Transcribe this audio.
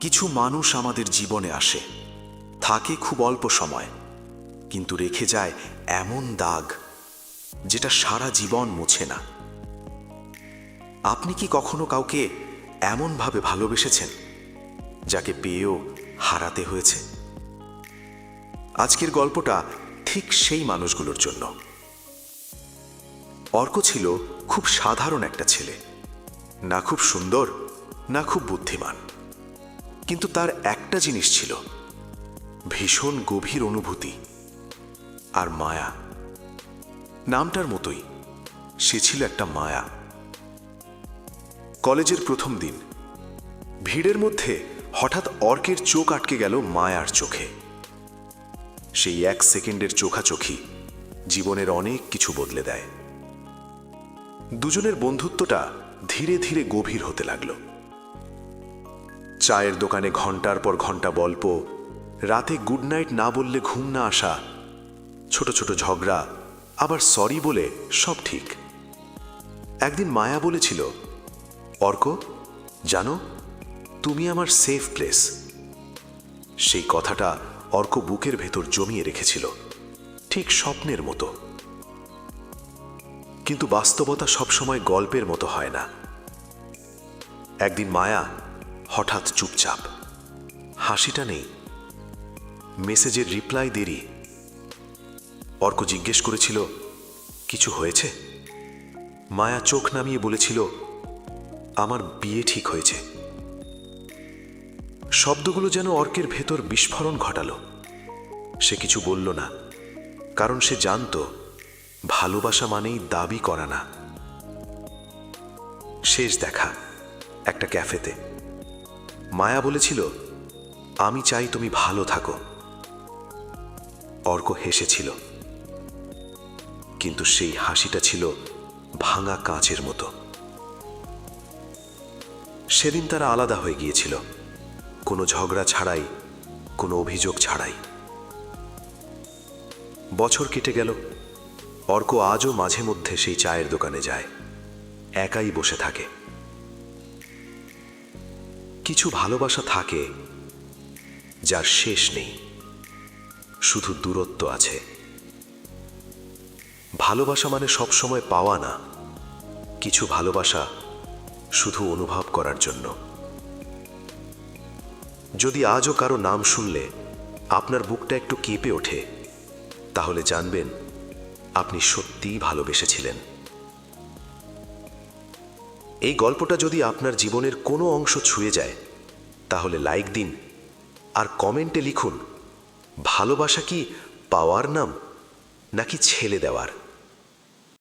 কিছু মানুষ আমাদের জীবনে আসে, থাকে খুব অল্প সময়, কিন্তু রেখে যায় এমন দাগ যেটা সারা জীবন মুছে না। আপনি কি কখনো কাউকে এমনভাবে ভালোবেসেছেন যাকে পেয়েও হারাতে হয়েছে? আজকের গল্পটা ঠিক সেই মানুষগুলোর জন্য। অর্ক ছিল খুব সাধারণ একটা ছেলে, না খুব সুন্দর না খুব বুদ্ধিমান, কিন্তু তার একটা জিনিস ছিল, ভীষণ গভীর অনুভূতি আর মায়া। নামটার মতোই, সে ছিল একটা মায়া। কলেজের প্রথম দিন, ভিড়ের মধ্যে হঠাৎ অর্কের চোখ আটকে গেল মায়ার চোখে। সেই 1 সেকেন্ডের চোখাচোখি জীবনের অনেক কিছু বদলে দেয়। দুজনের বন্ধুত্বটা ধীরে ধীরে গভীর হতে লাগলো। চায়ের দোকানে ঘন্টার পর ঘন্টা গল্প, রাতে গুড নাইট না বললে ঘুম না আসা, ছোট ছোট ঝগড়া, আবার সরি বলে সব ঠিক। একদিন মায়া বলেছিল, অর্ক জানো, তুমি আমার সেফ প্লেস। সেই কথাটা অর্ক বুকের ভেতর জমিয়ে রেখেছিল, ঠিক স্বপ্নের মতো। কিন্তু বাস্তবতা সবসময় গল্পের মতো হয় না। একদিন মায়া হঠাৎ চুপচাপ, হাসিটা নেই, মেসেজের রিপ্লাই দেরি। অর্ক জিজ্ঞেস করেছিল, কিছু হয়েছে? মায়া চোখ নামিয়ে বলেছিল, আমার বিয়ে ঠিক হয়েছে। শব্দগুলো যেন অর্কের ভেতর বিস্ফোরণ ঘটালো। সে কিছু বলল না, কারণ সে জানত ভালোবাসা মানেই দাবি করা না। শেষ দেখা একটা ক্যাফেতে। মায়া বলেছিল, আমি চাই তুমি ভালো থাকো। অর্ক হেসেছিল, কিন্তু সেই হাসিটা ছিল ভাঙা কাঁচের মতো। সেদিন তারা আলাদা হয়ে গিয়েছিল, কোনো ঝগড়া ছাড়াই, কোনো অভিযোগ ছাড়াই। বছর কেটে গেল। অর্ক আজও মাঝে মধ্যে সেই চায়ের দোকানে যায়, একাই বসে থাকে। কিছু ভালোবাসা থাকে যার শেষ নেই, শুধু দূরত্ব আছে। ভালোবাসা মানে সবসময় পাওয়া না, কিছু ভালোবাসা শুধু অনুভব করার জন্য। যদি আজও কারো নাম শুনলে আপনার বুকটা একটু কেঁপে ওঠে, তাহলে জানবেন আপনি সত্যিই ভালোবেসেছিলেন। এই গল্পটা যদি আপনার জীবনের কোনো অংশ ছুঁয়ে যায়, তাহলে লাইক দিন আর কমেন্টে লিখুন, ভালোবাসা কি পাওয়ার নাম নাকি ছেলে দেওয়ার?